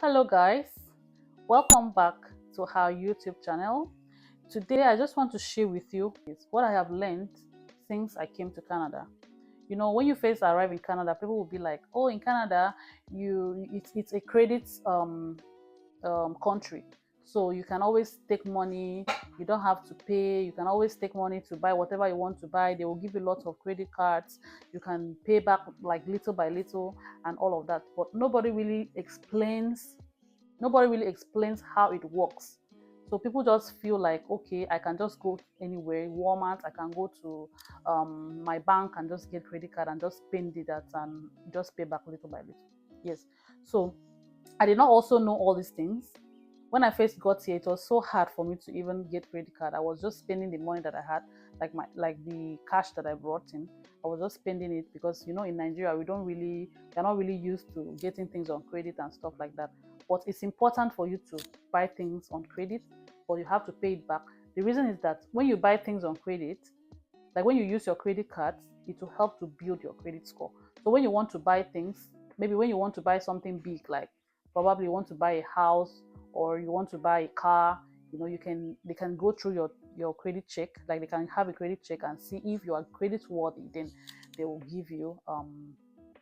Hello guys, welcome back to our YouTube channel. Today I just want to share with you is what I have learned since I came to Canada. When you first arrive in Canada, people will be like, oh, in Canada it's a credit country, so you can always take money, you don't have to pay, you can always take money to buy whatever you want to buy. They will give you lots of credit cards, you can pay back like little by little and all of that, but nobody really explains how it works. So people just feel like, okay, I can just go anywhere, Walmart, I can go to my bank and just get credit card and just spend it that and just pay back little by little. Yes. So I did not also know all these things. When I first got here, it was so hard for me to even get credit card. I was just spending the money that I had, like the cash that I brought in. I was just spending it because in Nigeria we're not really used to getting things on credit and stuff like that. But it's important for you to buy things on credit, but you have to pay it back. The reason is that when you buy things on credit, like when you use your credit cards, it will help to build your credit score. So when you want to buy things, maybe when you want to buy something big, like probably you want to buy a house or you want to buy a car, they can go through your credit check, like they can have a credit check and see if you are credit worthy. Then they will give you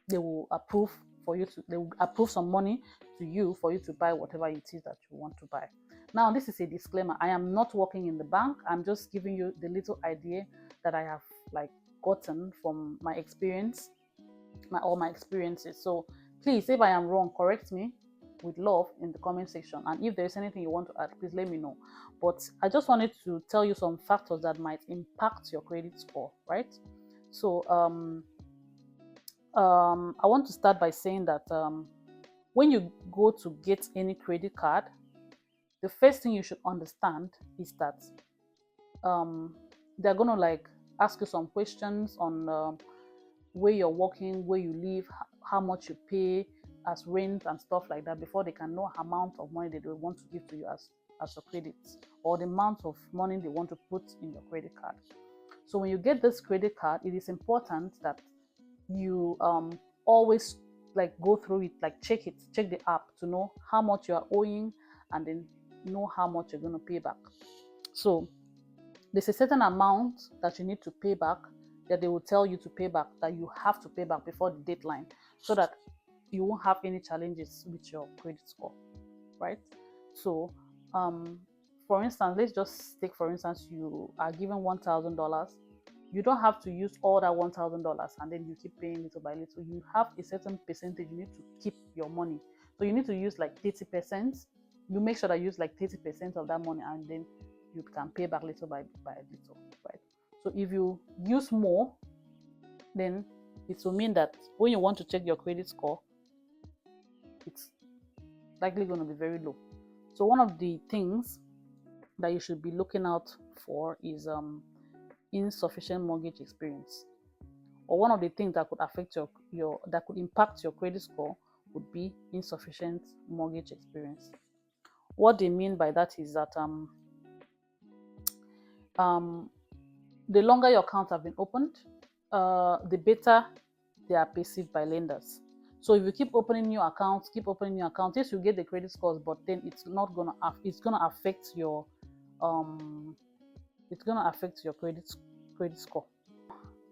they will approve they will approve some money to you for you to buy whatever it is that you want to buy. Now, this is a disclaimer. I am not working in the bank. I'm just giving you the little idea that I have like gotten from my experience, all my experiences. So please, if I am wrong, correct me with love in the comment section. And if there's anything you want to add, please let me know. But I just wanted to tell you some factors that might impact your credit score, right? So I want to start by saying that when you go to get any credit card, the first thing you should understand is that they're gonna like ask you some questions on where you're working, where you live, how much you pay as rent and stuff like that before they can know amount of money they want to give to you as a credit, or the amount of money they want to put in your credit card. So when you get this credit card, it is important that you always like go through it, like check the app to know how much you are owing and then know how much you're going to pay back. So there's a certain amount that you need to pay back, that they will tell you to pay back, that you have to pay back before the deadline, so that you won't have any challenges with your credit score, right? So for instance, let's just take for instance you are given $1,000. You don't have to use all that $1,000 and then you keep paying little by little. You have a certain percentage you need to keep your money. So you need to use like 30%. You make sure that you use like 30% of that money, and then you can pay back little by little, right? So if you use more, then it will mean that when you want to check your credit score, it's likely going to be very low. So one of the things that you should be looking out for is insufficient mortgage experience. Or one of the things that could affect your that could impact your credit score would be insufficient mortgage experience. What they mean by that is that the longer your accounts have been opened, the better they are perceived by lenders. So if you keep opening new accounts, yes, you get the credit scores, but then it's gonna affect your credit score.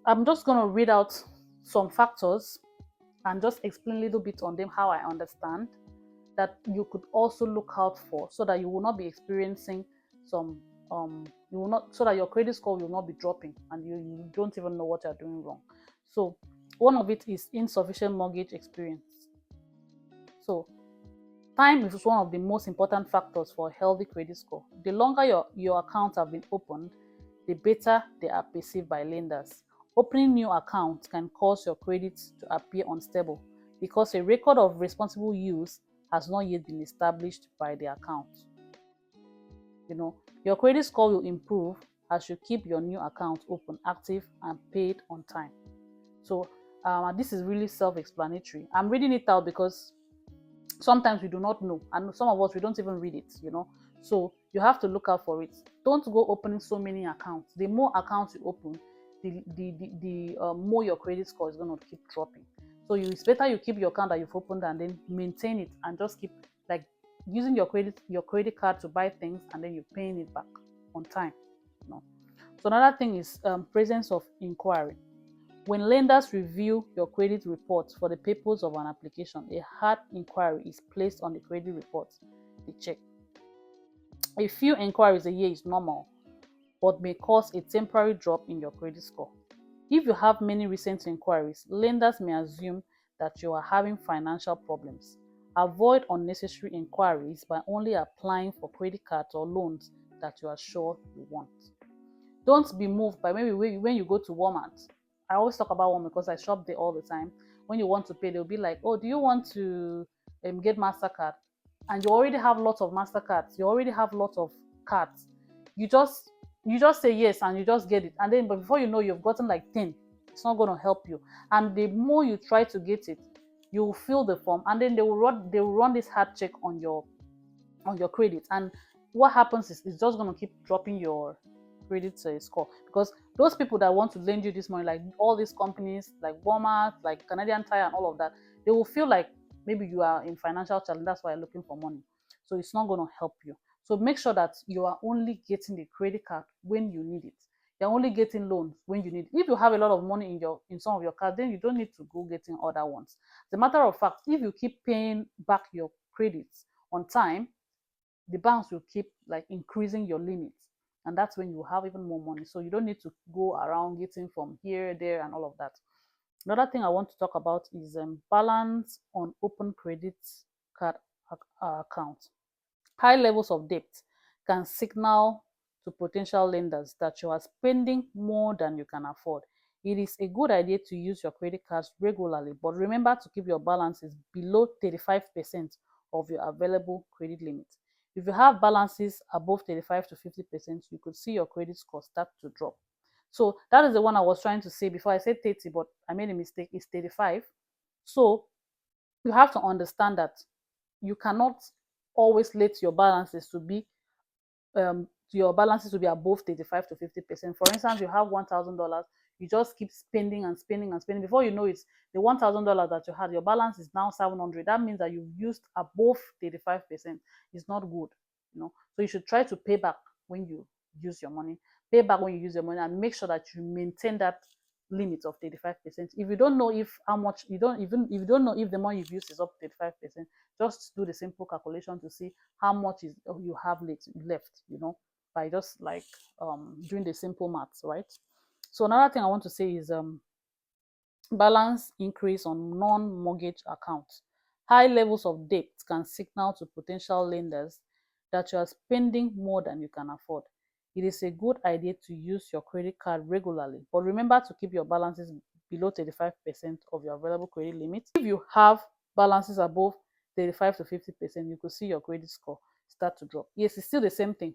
I'm just gonna read out some factors and just explain a little bit on them, how I understand that you could also look out for, so that you will not be experiencing some so that your credit score will not be dropping and you don't even know what you're doing wrong. So one of it is insufficient mortgage experience. So time is one of the most important factors for a healthy credit score. The longer your accounts have been opened, the better they are perceived by lenders. Opening new accounts can cause your credit to appear unstable because a record of responsible use has not yet been established by the account. Your credit score will improve as you keep your new account open, active, and paid on time. So this is really self-explanatory. I'm reading it out because sometimes we do not know, and some of us, we don't even read it. So you have to look out for it. Don't go opening so many accounts. The more accounts you open, the more your credit score is going to keep dropping. So it's better you keep your account that you've opened and then maintain it and just keep like using your credit card to buy things and then you're paying it back on time. No. So another thing is presence of inquiry. When lenders review your credit reports for the purpose of an application, a hard inquiry is placed on the credit report they check. A few inquiries a year is normal, but may cause a temporary drop in your credit score. If you have many recent inquiries, lenders may assume that you are having financial problems. Avoid unnecessary inquiries by only applying for credit cards or loans that you are sure you want. Don't be moved by maybe when you go to Walmart. I always talk about Walmart because I shop there all the time. When you want to pay, they'll be like, "Oh, do you want to get Mastercard?" And you already have lots of Mastercards. You already have lots of cards. You just you just say yes and you just get it. And then, but before you know, you've gotten like 10. It's not going to help you. And the more you try to get it, you will fill the form, and then they will run this hard check on your credit. And what happens is it's just going to keep dropping your credit score, because those people that want to lend you this money, like all these companies like Walmart, like Canadian Tire and all of that, they will feel like maybe you are in financial challenge, that's why you're looking for money. So it's not going to help you. So make sure that you are only getting the credit card when you need it. You're only getting loans when you need it. If you have a lot of money in some of your cards, then you don't need to go getting other ones. As a matter of fact, if you keep paying back your credits on time, the banks will keep like increasing your limits, and that's when you have even more money. So you don't need to go around getting from here, there, and all of that. Another thing I want to talk about is balance on open credit card account. High levels of debt can signal to potential lenders that you are spending more than you can afford. It is a good idea to use your credit cards regularly, but remember to keep your balances below 35% of your available credit limit. If you have balances above 35 to 50%, you could see your credit score start to drop. So that is the one I was trying to say before. I said 30, but I made a mistake. It's 35. So you have to understand that you cannot always let your balances to be above 35 to 50%. For instance, you have $1,000, you just keep spending and spending and spending. Before you know it, the $1,000 that you had, your balance is now 700. That means that you've used above 35%. It's not good, So you should try to pay back when you use your money. Pay back when you use your money, and make sure that you maintain that limit of 35%. If you don't know if how much you don't even if you don't know if the money you've used is up to 35%, just do the simple calculation to see how much is you have left, by just like doing the simple maths, right? So another thing I want to say is balance increase on non-mortgage accounts. High levels of debt can signal to potential lenders that you are spending more than you can afford. It is a good idea to use your credit card regularly, but remember to keep your balances below 35% of your available credit limit. If you have balances above 35 to 50%, you could see your credit score start to drop. Yes, it's still the same thing.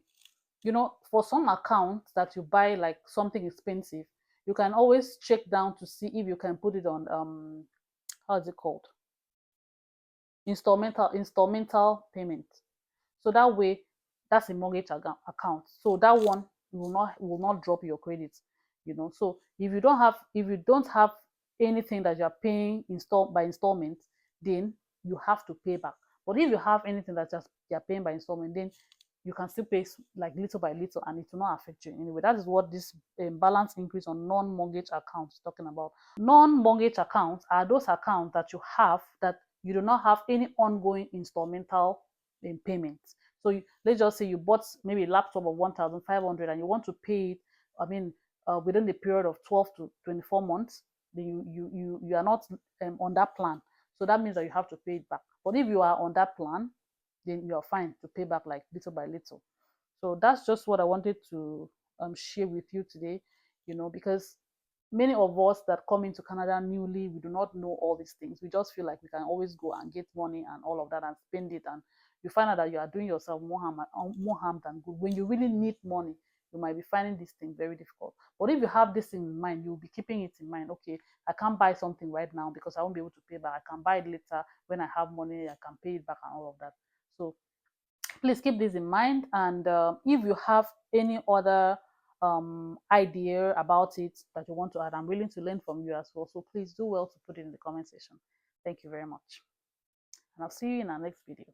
For some accounts that you buy like something expensive, you can always check down to see if you can put it on how is it called, installmental payment. So that way, that's a mortgage account. So that one will not drop your credit. So if you don't have anything that you are paying by installment, then you have to pay back. But if you have anything that just you're paying by installment, then you can still pay like little by little, and it will not affect you anyway. That is what this balance increase on non-mortgage accounts is talking about. Non-mortgage accounts are those accounts that you have that you do not have any ongoing installmental payments. So let's just say you bought maybe a laptop of 1,500 and you want to pay it, within the period of 12 to 24 months. Then you are not on that plan. So that means that you have to pay it back. But if you are on that plan, then you're fine to pay back like little by little. So that's just what I wanted to share with you today, because many of us that come into Canada newly, we do not know all these things. We just feel like we can always go and get money and all of that and spend it, and you find out that you are doing yourself more harm than good. When you really need money, you might be finding this thing very difficult. But if you have this in mind, you'll be keeping it in mind. Okay, I can't buy something right now because I won't be able to pay back. I can buy it later when I have money. I can pay it back and all of that. So please keep this in mind. And if you have any other idea about it that you want to add, I'm willing to learn from you as well. So please do well to put it in the comment section. Thank you very much. And I'll see you in our next video.